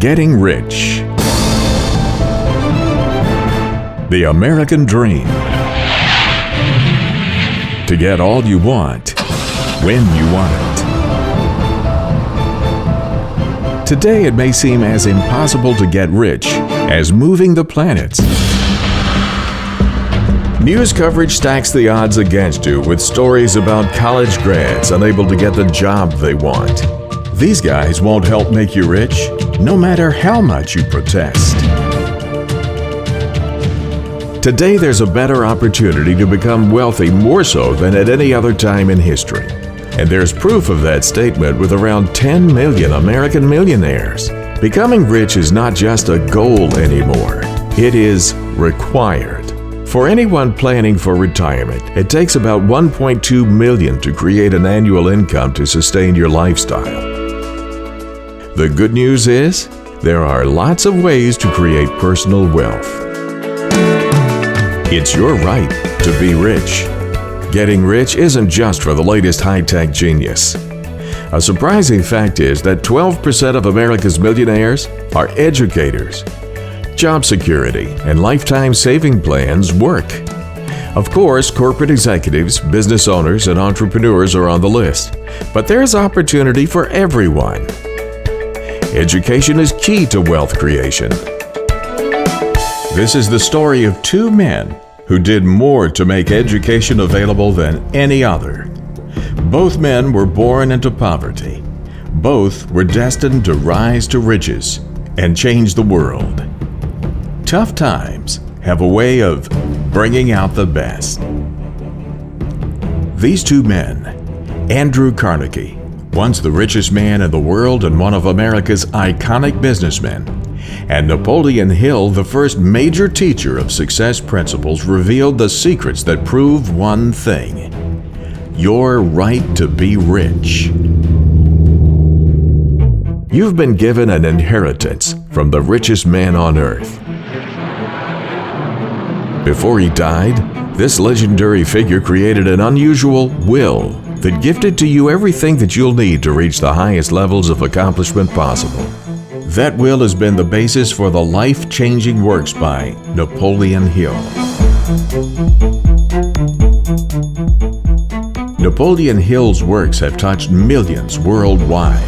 Getting rich. The American dream. To get all you want, when you want it. Today it may seem as impossible to get rich as moving the planets. News coverage stacks the odds against you with stories about college grads unable to get the job they want. These guys won't help make you rich, no matter how much you protest. Today there's a better opportunity to become wealthy more so than at any other time in history. And there's proof of that statement with around 10 million American millionaires. Becoming rich is not just a goal anymore, it is required. For anyone planning for retirement, it takes about $1.2 million to create an annual income to sustain your lifestyle. The good news is, there are lots of ways to create personal wealth. It's your right to be rich. Getting rich isn't just for the latest high-tech genius. A surprising fact is that 12% of America's millionaires are educators. Job security and lifetime saving plans work. Of course, corporate executives, business owners, and entrepreneurs are on the list, but there's opportunity for everyone. Education is key to wealth creation. This is the story of two men who did more to make education available than any other. Both men were born into poverty. Both were destined to rise to riches and change the world. Tough times have a way of bringing out the best. These two men, Andrew Carnegie, once the richest man in the world and one of America's iconic businessmen, and Napoleon Hill, the first major teacher of success principles, revealed the secrets that prove one thing: your right to be rich. You've been given an inheritance from the richest man on earth. Before he died, this legendary figure created an unusual will that gifted to you everything that you'll need to reach the highest levels of accomplishment possible. That will has been the basis for the life-changing works by Napoleon Hill. Napoleon Hill's works have touched millions worldwide.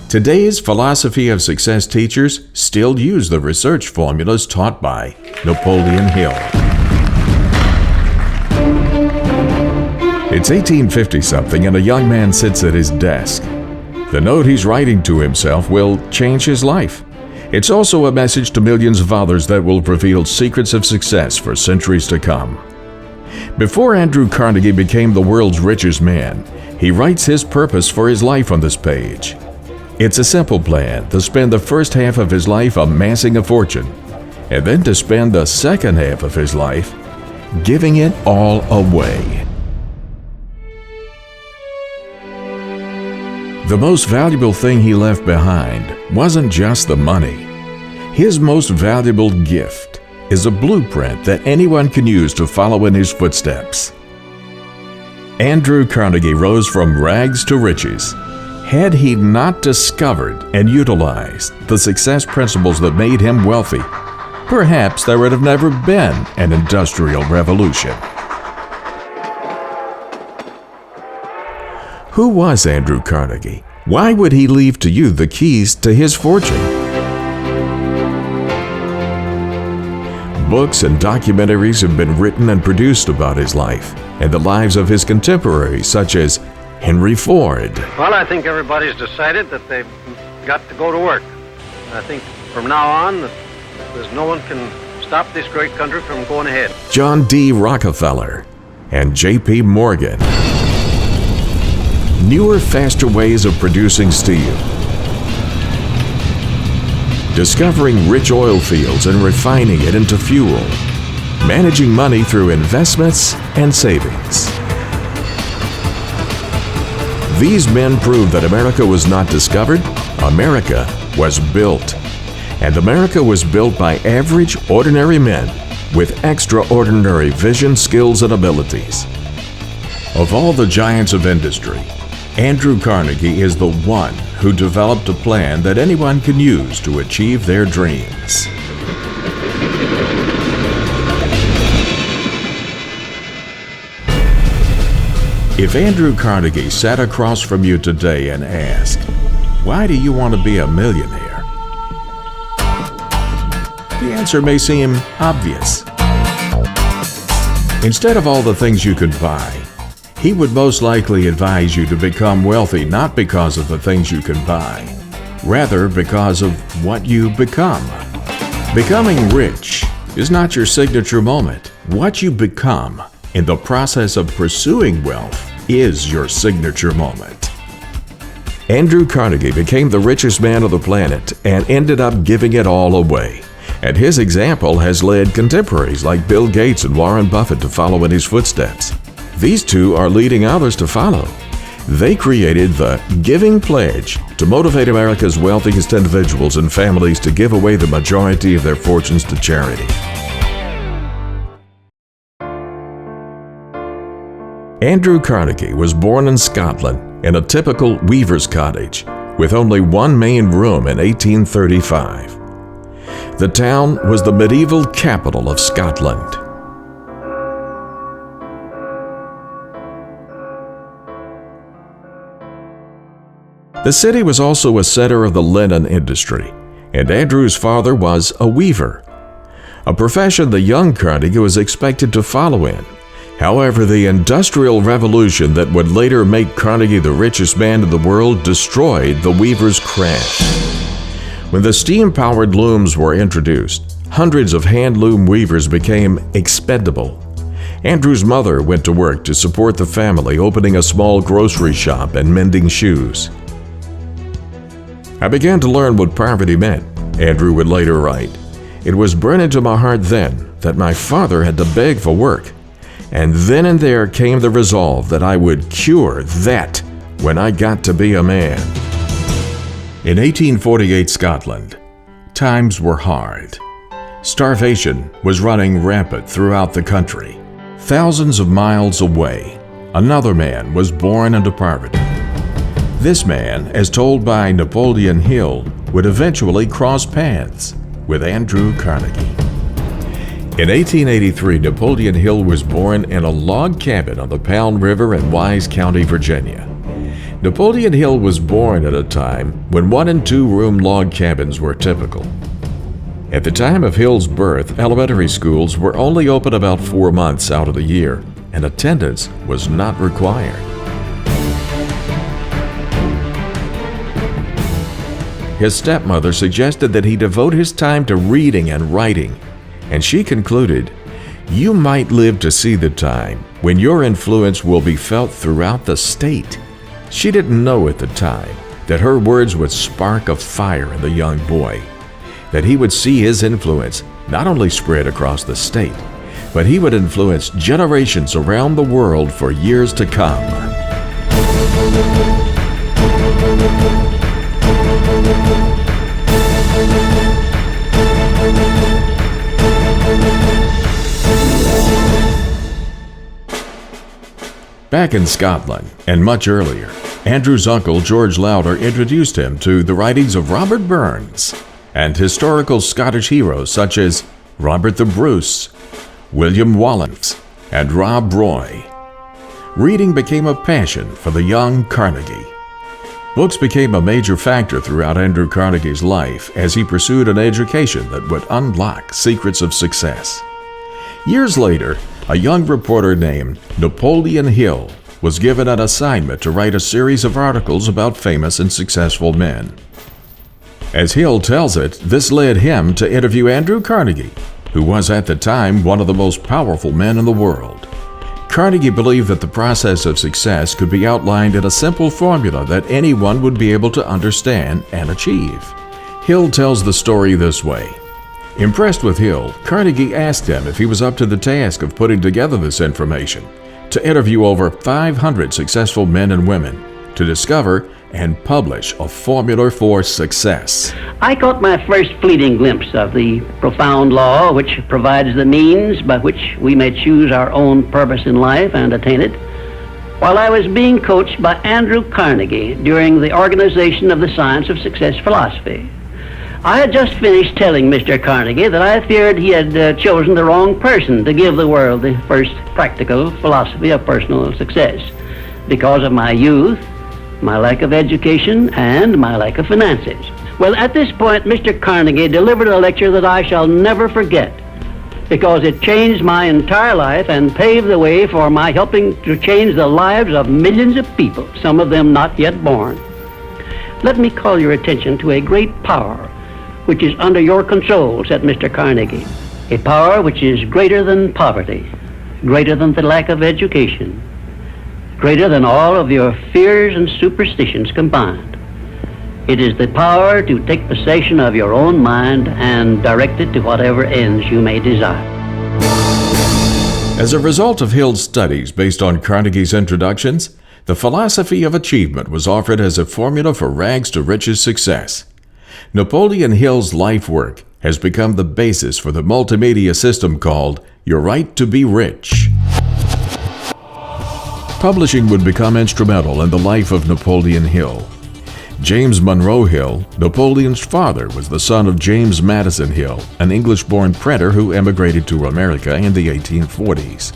Today's philosophy of success teachers still use the research formulas taught by Napoleon Hill. It's 1850-something and a young man sits at his desk. The note he's writing to himself will change his life. It's also a message to millions of others that will reveal secrets of success for centuries to come. Before Andrew Carnegie became the world's richest man, he writes his purpose for his life on this page. It's a simple plan to spend the first half of his life amassing a fortune, and then to spend the second half of his life giving it all away. The most valuable thing he left behind wasn't just the money. His most valuable gift is a blueprint that anyone can use to follow in his footsteps. Andrew Carnegie rose from rags to riches. Had he not discovered and utilized the success principles that made him wealthy, perhaps there would have never been an industrial revolution. Who was Andrew Carnegie? Why would he leave to you the keys to his fortune? Books and documentaries have been written and produced about his life and the lives of his contemporaries, such as Henry Ford. Well, I think everybody's decided that they've got to go to work. I think from now on, there's no one can stop this great country from going ahead. John D. Rockefeller and J.P. Morgan. Newer, faster ways of producing steel. Discovering rich oil fields and refining it into fuel. Managing money through investments and savings. These men proved that America was not discovered, America was built. And America was built by average, ordinary men with extraordinary vision, skills, and abilities. Of all the giants of industry, Andrew Carnegie is the one who developed a plan that anyone can use to achieve their dreams. If Andrew Carnegie sat across from you today and asked, "Why do you want to be a millionaire?" the answer may seem obvious. Instead of all the things you could buy, he would most likely advise you to become wealthy not because of the things you can buy, rather because of what you become. Becoming rich is not your signature moment. What you become in the process of pursuing wealth is your signature moment. Andrew Carnegie became the richest man on the planet and ended up giving it all away. And his example has led contemporaries like Bill Gates and Warren Buffett to follow in his footsteps. These two are leading others to follow. They created the Giving Pledge to motivate America's wealthiest individuals and families to give away the majority of their fortunes to charity. Andrew Carnegie was born in Scotland in a typical weaver's cottage with only one main room in 1835. The town was the medieval capital of Scotland. The city was also a center of the linen industry, and Andrew's father was a weaver, a profession the young Carnegie was expected to follow in. However, the Industrial Revolution that would later make Carnegie the richest man in the world destroyed the weaver's craft. When the steam-powered looms were introduced, hundreds of hand-loom weavers became expendable. Andrew's mother went to work to support the family, opening a small grocery shop and mending shoes. "I began to learn what poverty meant," Andrew would later write. "It was burned into my heart then that my father had to beg for work. And then and there came the resolve that I would cure that when I got to be a man." In 1848 Scotland, times were hard. Starvation was running rampant throughout the country. Thousands of miles away, another man was born into poverty. This man, as told by Napoleon Hill, would eventually cross paths with Andrew Carnegie. In 1883, Napoleon Hill was born in a log cabin on the Pound River in Wise County, Virginia. Napoleon Hill was born at a time when 1- and 2-room log cabins were typical. At the time of Hill's birth, elementary schools were only open about 4 months out of the year, and attendance was not required. His stepmother suggested that he devote his time to reading and writing, and she concluded, "You might live to see the time when your influence will be felt throughout the state." She didn't know at the time that her words would spark a fire in the young boy, that he would see his influence not only spread across the state, but he would influence generations around the world for years to come. Back in Scotland, and much earlier, Andrew's uncle George Lauder introduced him to the writings of Robert Burns and historical Scottish heroes such as Robert the Bruce, William Wallace, and Rob Roy. Reading became a passion for the young Carnegie. Books became a major factor throughout Andrew Carnegie's life as he pursued an education that would unlock secrets of success. Years later, a young reporter named Napoleon Hill was given an assignment to write a series of articles about famous and successful men. As Hill tells it, this led him to interview Andrew Carnegie, who was at the time one of the most powerful men in the world. Carnegie believed that the process of success could be outlined in a simple formula that anyone would be able to understand and achieve. Hill tells the story this way. Impressed with Hill, Carnegie asked him if he was up to the task of putting together this information, to interview over 500 successful men and women, to discover and publish a formula for success. I caught my first fleeting glimpse of the profound law which provides the means by which we may choose our own purpose in life and attain it. while I was being coached by Andrew Carnegie during the organization of the Science of Success philosophy. I had just finished telling Mr. Carnegie that I feared he had chosen the wrong person to give the world the first practical philosophy of personal success because of my youth, my lack of education, and my lack of finances. Well, at this point, Mr. Carnegie delivered a lecture that I shall never forget because it changed my entire life and paved the way for my helping to change the lives of millions of people, some of them not yet born. Let me call your attention to a great power which is under your control, said Mr. Carnegie. A power which is greater than poverty, greater than the lack of education, greater than all of your fears and superstitions combined. It is the power to take possession of your own mind and direct it to whatever ends you may desire. As a result of Hill's studies based on Carnegie's introductions, the philosophy of achievement was offered as a formula for rags to riches success. Napoleon Hill's life work has become the basis for the multimedia system called Your Right to Be Rich. Publishing would become instrumental in the life of Napoleon Hill. James Monroe Hill, Napoleon's father, was the son of James Madison Hill, an English-born printer who emigrated to America in the 1840s.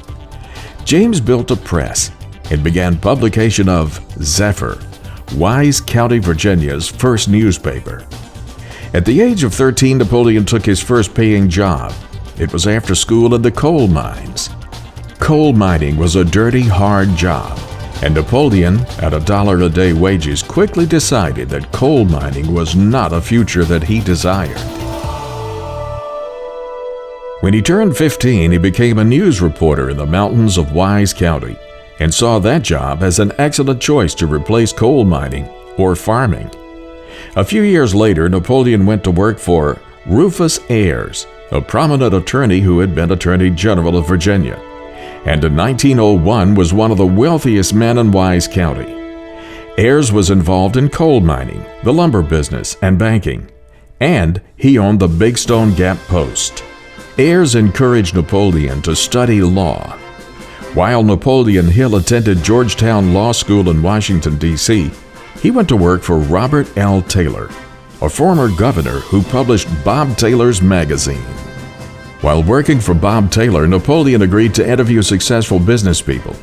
James built a press and began publication of Zephyr, Wise County, Virginia's first newspaper. At the age of 13, Napoleon took his first paying job. It was after school in the coal mines. Coal mining was a dirty, hard job, and Napoleon, at $1 a day wages, quickly decided that coal mining was not a future that he desired. When he turned 15, he became a news reporter in the mountains of Wise County and saw that job as an excellent choice to replace coal mining or farming. A few years later, Napoleon went to work for Rufus Ayres, a prominent attorney who had been Attorney General of Virginia, and in 1901 was one of the wealthiest men in Wise County. Ayres was involved in coal mining, the lumber business, and banking, and he owned the Big Stone Gap Post. Ayres encouraged Napoleon to study law. While Napoleon Hill attended Georgetown Law School in Washington, D.C., he went to work for Robert L. Taylor, a former governor who published Bob Taylor's magazine. While working for Bob Taylor, Napoleon agreed to interview successful business people.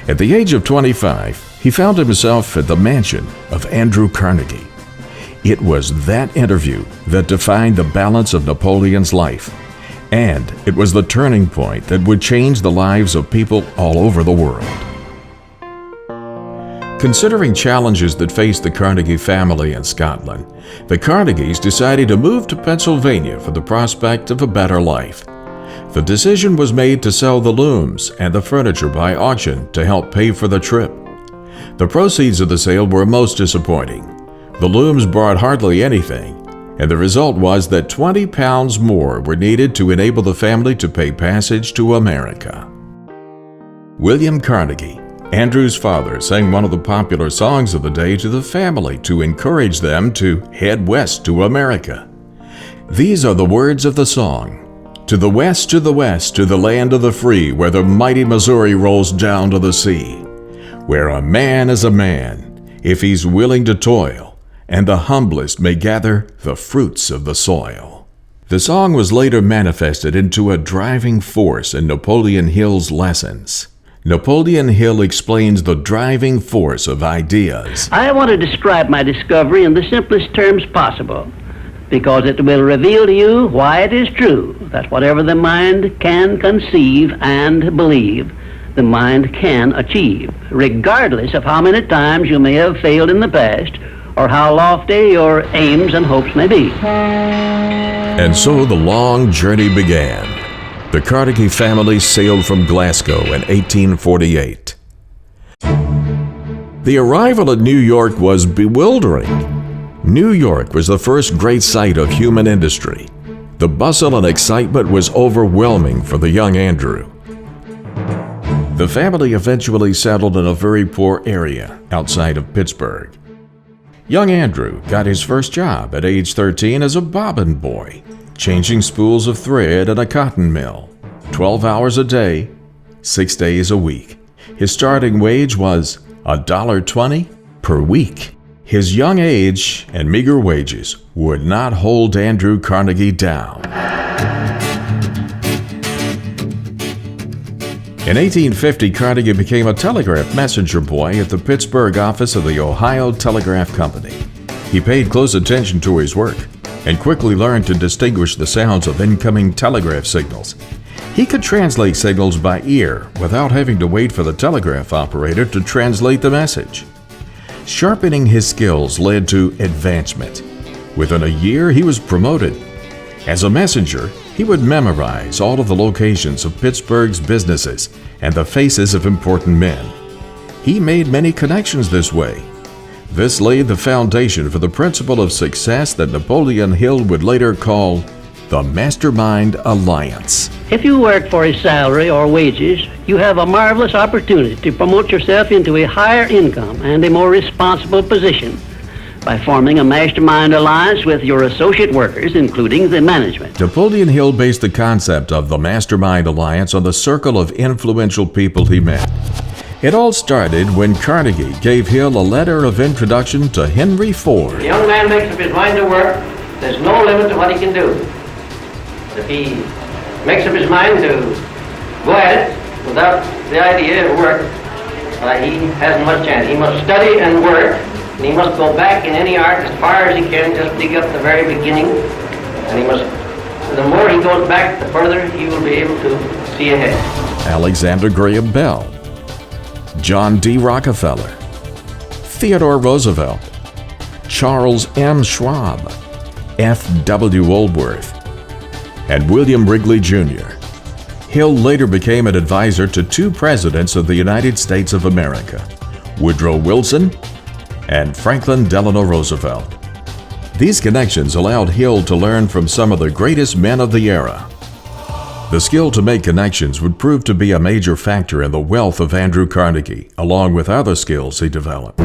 At the age of 25, he found himself at the mansion of Andrew Carnegie. It was that interview that defined the balance of Napoleon's life, and it was the turning point that would change the lives of people all over the world. Considering challenges that faced the Carnegie family in Scotland, the Carnegies decided to move to Pennsylvania for the prospect of a better life. The decision was made to sell the looms and the furniture by auction to help pay for the trip. The proceeds of the sale were most disappointing. The looms brought hardly anything, and the result was that 20 pounds more were needed to enable the family to pay passage to America. William Carnegie, Andrew's father, sang one of the popular songs of the day to the family to encourage them to head west to America. These are the words of the song. To the west, to the west, to the land of the free, where the mighty Missouri rolls down to the sea, where a man is a man, if he's willing to toil, and the humblest may gather the fruits of the soil. The song was later manifested into a driving force in Napoleon Hill's lessons. Napoleon Hill explains the driving force of ideas. I want to describe my discovery in the simplest terms possible, because it will reveal to you why it is true that whatever the mind can conceive and believe, the mind can achieve, regardless of how many times you may have failed in the past or how lofty your aims and hopes may be. And so the long journey began. The Carnegie family sailed from Glasgow in 1848. The arrival at New York was bewildering. New York was the first great site of human industry. The bustle and excitement was overwhelming for the young Andrew. The family eventually settled in a very poor area outside of Pittsburgh. Young Andrew got his first job at age 13 as a bobbin boy, changing spools of thread at a cotton mill, 12 hours a day, 6 days a week. His starting wage was $1.20 per week. His young age and meager wages would not hold Andrew Carnegie down. In 1850, Carnegie became a telegraph messenger boy at the Pittsburgh office of the Ohio Telegraph Company. He paid close attention to his work and quickly learned to distinguish the sounds of incoming telegraph signals. He could translate signals by ear without having to wait for the telegraph operator to translate the message. Sharpening his skills led to advancement. Within a year, he was promoted. As a messenger, he would memorize all of the locations of Pittsburgh's businesses and the faces of important men. He made many connections this way. This laid the foundation for the principle of success that Napoleon Hill would later call the Mastermind Alliance. If you work for a salary or wages, you have a marvelous opportunity to promote yourself into a higher income and a more responsible position by forming a mastermind alliance with your associate workers, including the management. Napoleon Hill based the concept of the Mastermind Alliance on the circle of influential people he met. It all started when Carnegie gave Hill a letter of introduction to Henry Ford. The young man makes up his mind to work, there's no limit to what he can do. If he makes up his mind to go at it without the idea of work, he hasn't much chance. He must study and work, and he must go back in any art as far as he can, just dig up the very beginning, and he must, the more he goes back, the further he will be able to see ahead. Alexander Graham Bell, John D. Rockefeller, Theodore Roosevelt, Charles M. Schwab, F. W. Woolworth, and William Wrigley Jr. Hill later became an advisor to two presidents of the United States of America, Woodrow Wilson and Franklin Delano Roosevelt. These connections allowed Hill to learn from some of the greatest men of the era. The skill to make connections would prove to be a major factor in the wealth of Andrew Carnegie, along with other skills he developed.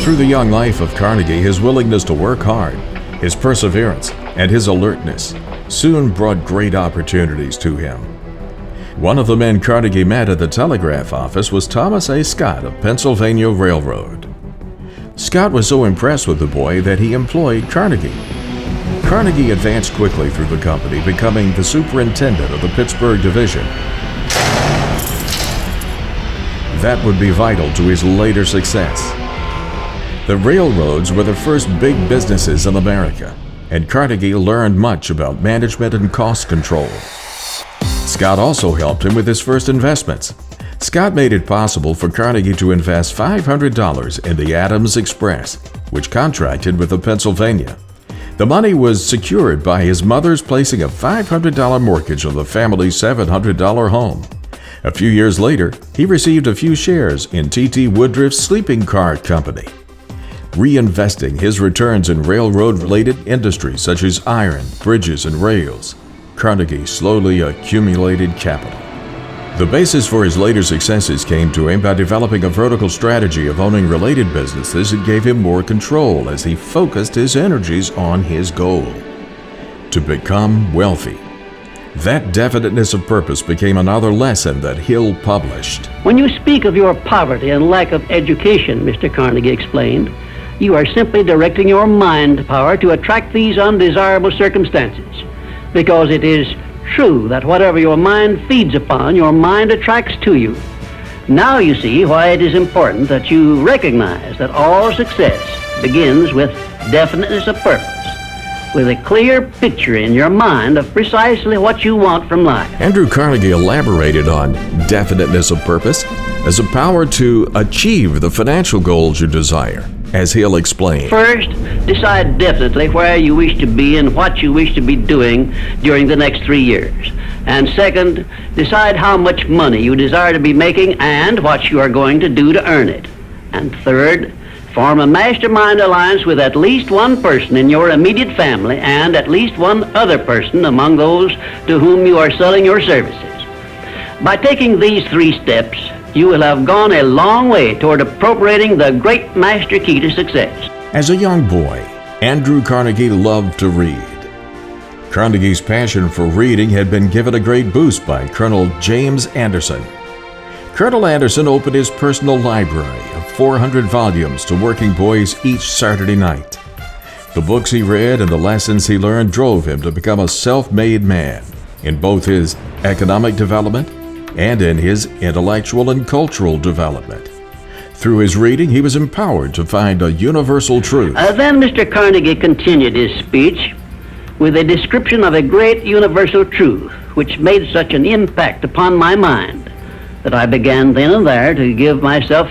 Through the young life of Carnegie, his willingness to work hard, his perseverance, and his alertness soon brought great opportunities to him. One of the men Carnegie met at the telegraph office was Thomas A. Scott of Pennsylvania Railroad. Scott was so impressed with the boy that he employed Carnegie. Carnegie advanced quickly through the company, becoming the superintendent of the Pittsburgh division. That would be vital to his later success. The railroads were the first big businesses in America, and Carnegie learned much about management and cost control. Scott also helped him with his first investments. Scott made it possible for Carnegie to invest $500 in the Adams Express, which contracted with the Pennsylvania. The money was secured by his mother's placing a $500 mortgage on the family's $700 home. A few years later, he received a few shares in T.T. Woodruff's sleeping car company. Reinvesting his returns in railroad-related industries such as iron, bridges, and rails, Carnegie slowly accumulated capital. The basis for his later successes came to him by developing a vertical strategy of owning related businesses that gave him more control as he focused his energies on his goal: to become wealthy. That definiteness of purpose became another lesson that Hill published. When you speak of your poverty and lack of education, Mr. Carnegie explained, you are simply directing your mind power to attract these undesirable circumstances, because it is true that whatever your mind feeds upon, your mind attracts to you. Now you see why it is important that you recognize that all success begins with definiteness of purpose, with a clear picture in your mind of precisely what you want from life. Andrew Carnegie elaborated on definiteness of purpose as a power to achieve the financial goals you desire, as Hill explained. First, decide definitely where you wish to be and what you wish to be doing during the next 3 years. And second, decide how much money you desire to be making and what you are going to do to earn it. And third, form a mastermind alliance with at least one person in your immediate family and at least one other person among those to whom you are selling your services. By taking these 3 steps, you will have gone a long way toward appropriating the great master key to success. As a young boy, Andrew Carnegie loved to read. Carnegie's passion for reading had been given a great boost by Colonel James Anderson. Colonel Anderson opened his personal library of 400 volumes to working boys each Saturday night. The books he read and the lessons he learned drove him to become a self-made man in both his economic development and in his intellectual and cultural development. Through his reading, he was empowered to find a universal truth. Then Mr. Carnegie continued his speech with a description of a great universal truth which made such an impact upon my mind that I began then and there to give myself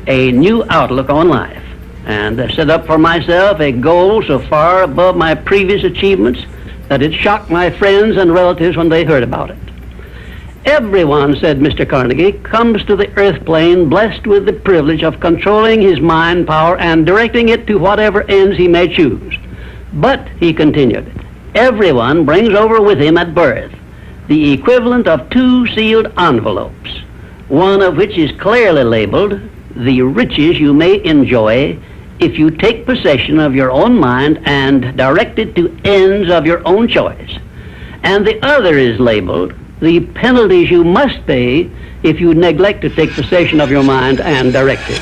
a new outlook on life and set up for myself a goal so far above my previous achievements that it shocked my friends and relatives when they heard about it. Everyone, said Mr. Carnegie, comes to the earth plane blessed with the privilege of controlling his mind power and directing it to whatever ends he may choose. But, he continued, everyone brings over with him at birth the equivalent of 2 sealed envelopes, one of which is clearly labeled, the riches you may enjoy if you take possession of your own mind and direct it to ends of your own choice. And the other is labeled, the penalties you must pay if you neglect to take possession of your mind and direct it.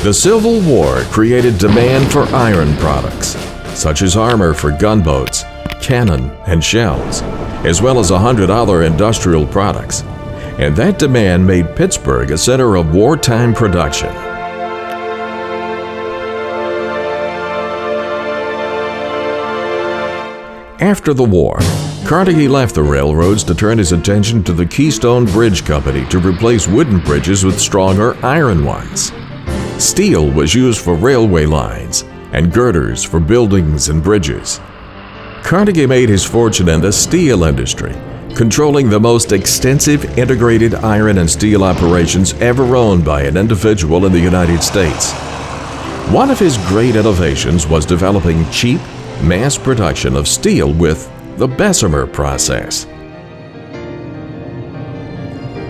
The Civil War created demand for iron products, such as armor for gunboats, cannon, and shells, as well as 100 other industrial products. And that demand made Pittsburgh a center of wartime production. After the war, Carnegie left the railroads to turn his attention to the Keystone Bridge Company to replace wooden bridges with stronger iron ones. Steel was used for railway lines and girders for buildings and bridges. Carnegie made his fortune in the steel industry, controlling the most extensive integrated iron and steel operations ever owned by an individual in the United States. One of his great innovations was developing cheap, mass production of steel with the Bessemer process.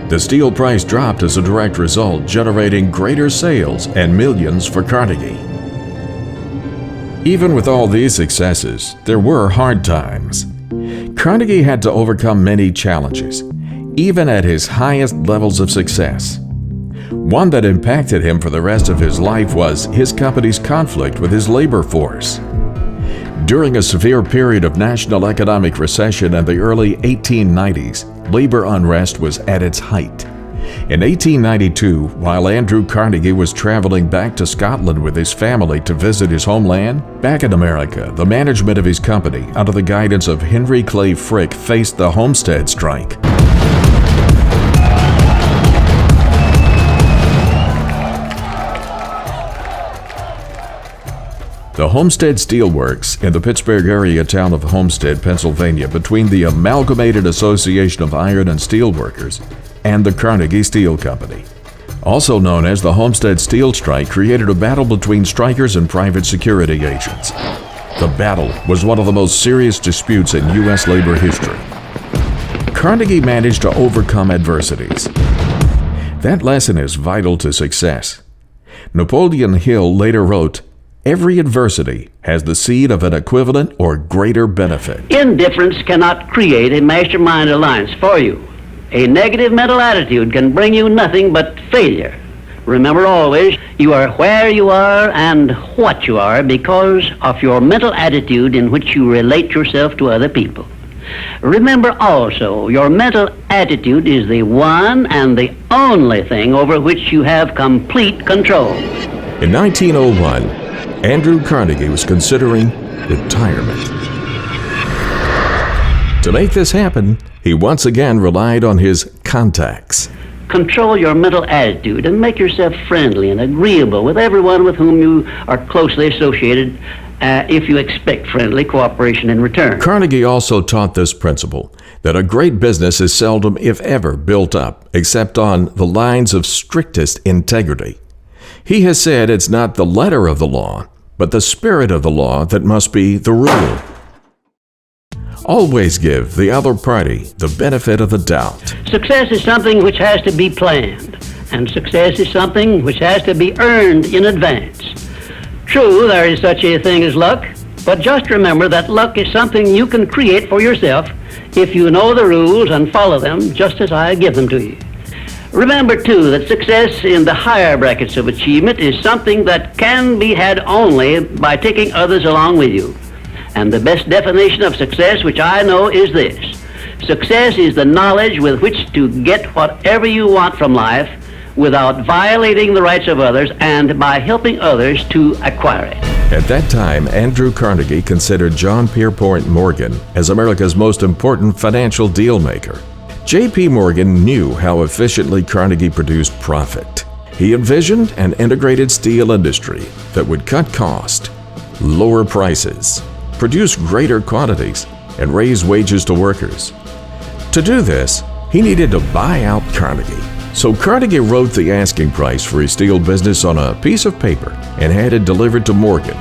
The steel price dropped as a direct result, generating greater sales and millions for Carnegie. Even with all these successes, there were hard times. Carnegie had to overcome many challenges, even at his highest levels of success. One that impacted him for the rest of his life was his company's conflict with his labor force. During a severe period of national economic recession in the early 1890s, labor unrest was at its height. In 1892, while Andrew Carnegie was traveling back to Scotland with his family to visit his homeland, back in America, the management of his company, under the guidance of Henry Clay Frick, faced the Homestead strike. The Homestead Steelworks in the Pittsburgh area town of Homestead, Pennsylvania, between the Amalgamated Association of Iron and Steel Workers and the Carnegie Steel Company, also known as the Homestead Steel Strike, created a battle between strikers and private security agents. The battle was one of the most serious disputes in U.S. labor history. Carnegie managed to overcome adversities. That lesson is vital to success. Napoleon Hill later wrote, "Every adversity has the seed of an equivalent or greater benefit." Indifference cannot create a mastermind alliance for you. A negative mental attitude can bring you nothing but failure. Remember always, you are where you are and what you are because of your mental attitude in which you relate yourself to other people. Remember also, your mental attitude is the one and the only thing over which you have complete control. In 1901, Andrew Carnegie was considering retirement. To make this happen, he once again relied on his contacts. Control your mental attitude and make yourself friendly and agreeable with everyone with whom you are closely associated if you expect friendly cooperation in return. Carnegie also taught this principle, that a great business is seldom, if ever, built up except on the lines of strictest integrity. He has said it's not the letter of the law, but the spirit of the law that must be the rule. Always give the other party the benefit of the doubt. Success is something which has to be planned, and success is something which has to be earned in advance. True, there is such a thing as luck, but just remember that luck is something you can create for yourself if you know the rules and follow them just as I give them to you. Remember, too, that success in the higher brackets of achievement is something that can be had only by taking others along with you. And the best definition of success, which I know, is this. Success is the knowledge with which to get whatever you want from life without violating the rights of others and by helping others to acquire it. At that time, Andrew Carnegie considered John Pierpont Morgan as America's most important financial deal maker. J.P. Morgan knew how efficiently Carnegie produced profit. He envisioned an integrated steel industry that would cut cost, lower prices, produce greater quantities, and raise wages to workers. To do this, he needed to buy out Carnegie. So Carnegie wrote the asking price for his steel business on a piece of paper and had it delivered to Morgan.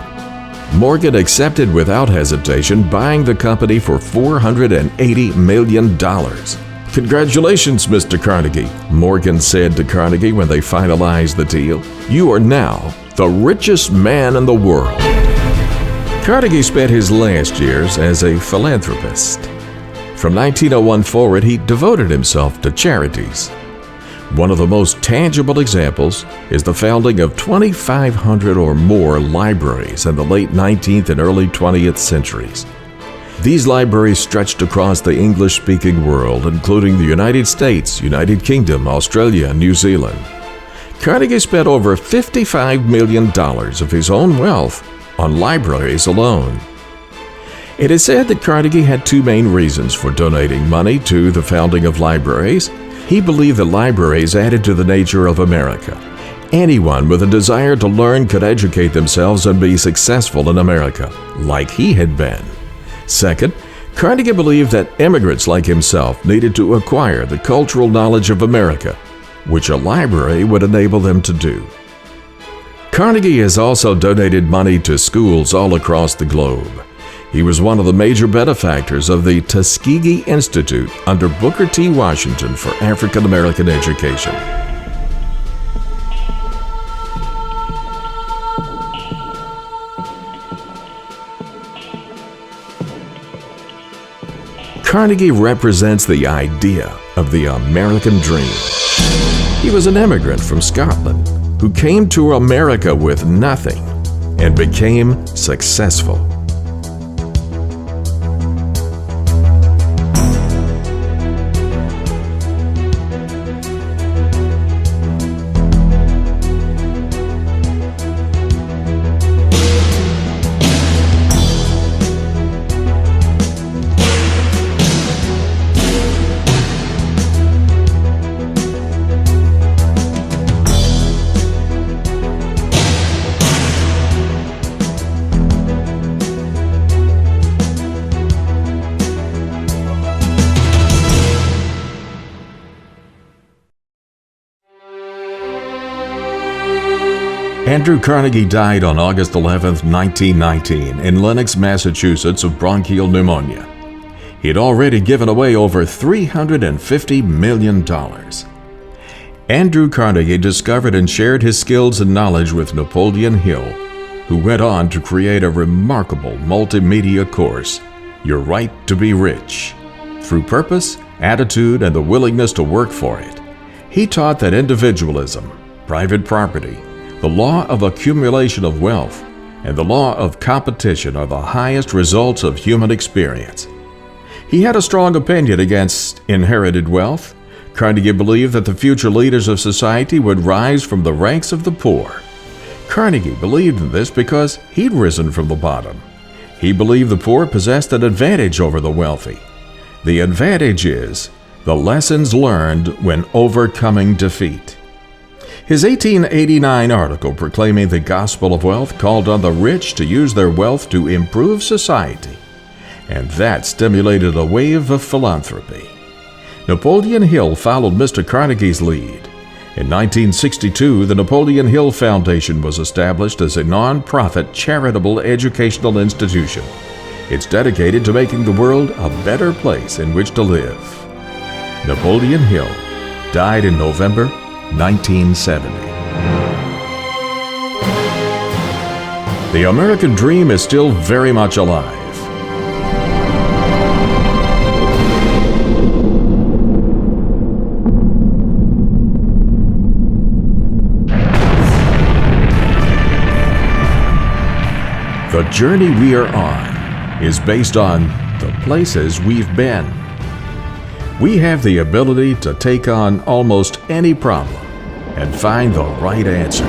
Morgan accepted without hesitation, buying the company for $480 million. "Congratulations, Mr. Carnegie," Morgan said to Carnegie when they finalized the deal. "You are now the richest man in the world." Carnegie spent his last years as a philanthropist. From 1901 forward, he devoted himself to charities. One of the most tangible examples is the founding of 2,500 or more libraries in the late 19th and early 20th centuries. These libraries stretched across the English-speaking world, including the United States, United Kingdom, Australia, and New Zealand. Carnegie spent over $55 million of his own wealth on libraries alone. It is said that Carnegie had two main reasons for donating money to the founding of libraries. He believed that libraries added to the nature of America. Anyone with a desire to learn could educate themselves and be successful in America, like he had been. Second, Carnegie believed that immigrants like himself needed to acquire the cultural knowledge of America, which a library would enable them to do. Carnegie has also donated money to schools all across the globe. He was one of the major benefactors of the Tuskegee Institute under Booker T. Washington for African American education. Carnegie represents the idea of the American dream. He was an immigrant from Scotland who came to America with nothing and became successful. Andrew Carnegie died on August 11, 1919, in Lenox, Massachusetts, of bronchial pneumonia. He had already given away over $350 million. Andrew Carnegie discovered and shared his skills and knowledge with Napoleon Hill, who went on to create a remarkable multimedia course, Your Right to Be Rich. Through purpose, attitude, and the willingness to work for it, he taught that individualism, private property, the law of accumulation of wealth, and the law of competition are the highest results of human experience. He had a strong opinion against inherited wealth. Carnegie believed that the future leaders of society would rise from the ranks of the poor. Carnegie believed in this because he'd risen from the bottom. He believed the poor possessed an advantage over the wealthy. The advantage is the lessons learned when overcoming defeat. His 1889 article proclaiming the gospel of wealth called on the rich to use their wealth to improve society, and that stimulated a wave of philanthropy. Napoleon Hill followed Mr. Carnegie's lead. In 1962, the Napoleon Hill Foundation was established as a non-profit charitable educational institution. It's dedicated to making the world a better place in which to live. Napoleon Hill died in November 1970. The American dream is still very much alive. The journey we are on is based on the places we've been. We have the ability to take on almost any problem and find the right answer.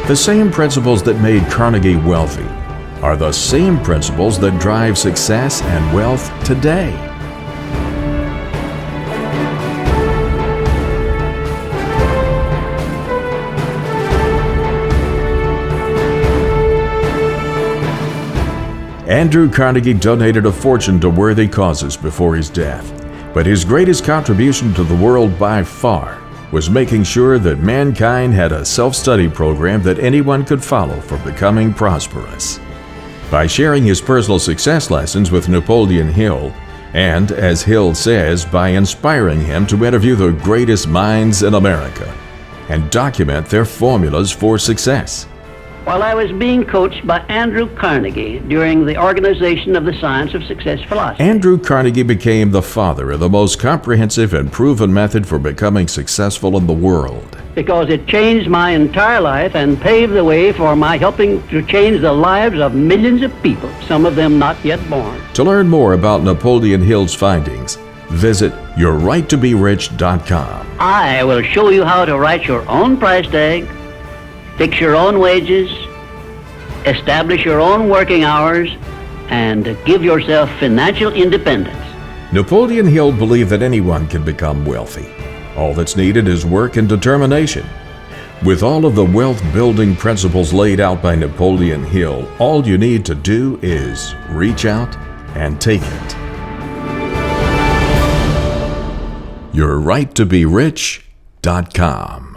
The same principles that made Carnegie wealthy are the same principles that drive success and wealth today. Andrew Carnegie donated a fortune to worthy causes before his death, but his greatest contribution to the world by far was making sure that mankind had a self-study program that anyone could follow for becoming prosperous. By sharing his personal success lessons with Napoleon Hill, and, as Hill says, by inspiring him to interview the greatest minds in America and document their formulas for success. While I was being coached by Andrew Carnegie during the organization of the Science of Success philosophy. Andrew Carnegie became the father of the most comprehensive and proven method for becoming successful in the world. Because it changed my entire life and paved the way for my helping to change the lives of millions of people, some of them not yet born. To learn more about Napoleon Hill's findings, visit yourrighttoberiich.com. I will show you how to write your own price tag, fix your own wages, establish your own working hours, and give yourself financial independence. Napoleon Hill believed that anyone can become wealthy. All that's needed is work and determination. With all of the wealth-building principles laid out by Napoleon Hill, all you need to do is reach out and take it. yourrighttoberiich.com